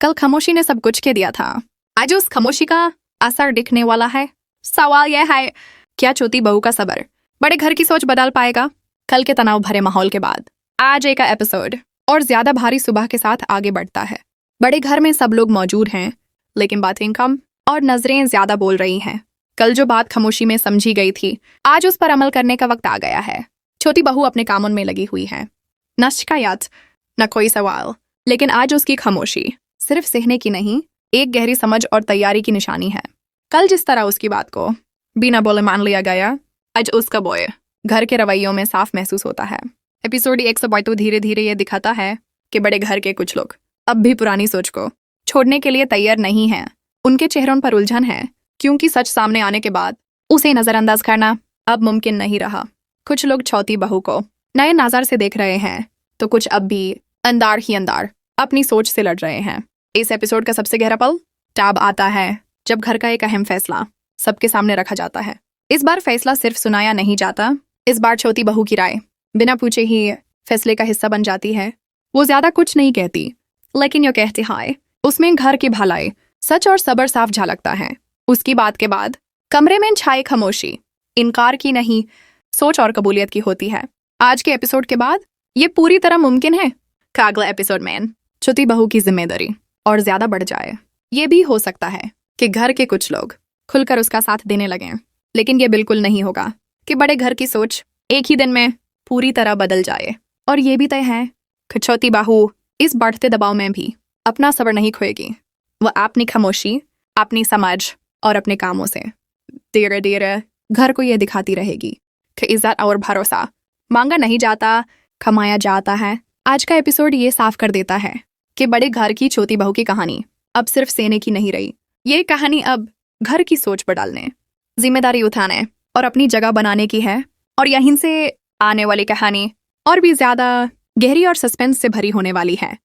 कल खामोशी ने सब कुछ कह दिया था, आज उस खामोशी का असर दिखने वाला है। सवाल यह है, क्या छोटी बहू का सबर बड़े घर की सोच बदल पाएगा? कल के तनाव भरे माहौल के बाद आज एक एपिसोड और ज्यादा भारी सुबह के साथ आगे बढ़ता है। बड़े घर में सब लोग मौजूद हैं, लेकिन बातें कम और नजरें ज्यादा बोल रही हैं। कल जो बात खामोशी में समझी गई थी, आज उस पर अमल करने का वक्त आ गया है। छोटी बहू अपने कामों में लगी हुई है, न शिकायत न कोई सवाल, लेकिन आज उसकी खामोशी सिर्फ सहने की नहीं, एक गहरी समझ और तैयारी की निशानी है। कल जिस तरह उसकी बात को बिना बोले मान लिया गया, आज उसका बॉय घर के रवैयों में साफ महसूस होता है। एपिसोड 122 धीरे धीरे ये दिखाता है कि बड़े घर के कुछ लोग अब भी पुरानी सोच को छोड़ने के लिए तैयार नहीं हैं। उनके चेहरों पर उलझन है, क्योंकि सच सामने आने के बाद उसे नजरअंदाज करना अब मुमकिन नहीं रहा। कुछ लोग छोटी बहू को नए नजर से देख रहे हैं, तो कुछ अब भी अंदर ही अंदर अपनी सोच से लड़ रहे हैं। इस एपिसोड का सबसे गहरा पल तब आता है जब घर का एक अहम फैसला सबके सामने रखा जाता है। इस बार फैसला सिर्फ सुनाया नहीं जाता, इस बार छोटी बहू की राय बिना पूछे ही फैसले का हिस्सा बन जाती है। वो ज्यादा कुछ नहीं कहती, लेकिन यो कहती है उसमें घर की भलाई, सच और सब्र साफ झलकता है। उसकी बात के बाद कमरे में छाई खामोशी इनकार की नहीं, सोच और कबूलियत की होती है। आज के एपिसोड के बाद ये पूरी तरह मुमकिन है कि अगले एपिसोड में छोटी बहू की जिम्मेदारी और ज्यादा बढ़ जाए। ये भी हो सकता है कि घर के कुछ लोग खुलकर उसका साथ देने लगें, लेकिन ये बिल्कुल नहीं होगा कि बड़े घर की सोच एक ही दिन में पूरी तरह बदल जाए। और ये भी तय है कि छोटी बहू इस बढ़ते दबाव में भी अपना सब्र नहीं खोएगी। वह अपनी खामोशी, अपनी समझ और अपने कामों से धीरे धीरे घर को ये दिखाती रहेगी कि इज्जत और भरोसा मांगा नहीं जाता, कमाया जाता है। आज का एपिसोड ये साफ कर देता है कि बड़े घर की छोटी बहू की कहानी अब सिर्फ सेने की नहीं रही। ये कहानी अब घर की सोच बदलने, जिम्मेदारी उठाने और अपनी जगह बनाने की है। और यहीं से आने वाली कहानी और भी ज्यादा गहरी और सस्पेंस से भरी होने वाली है।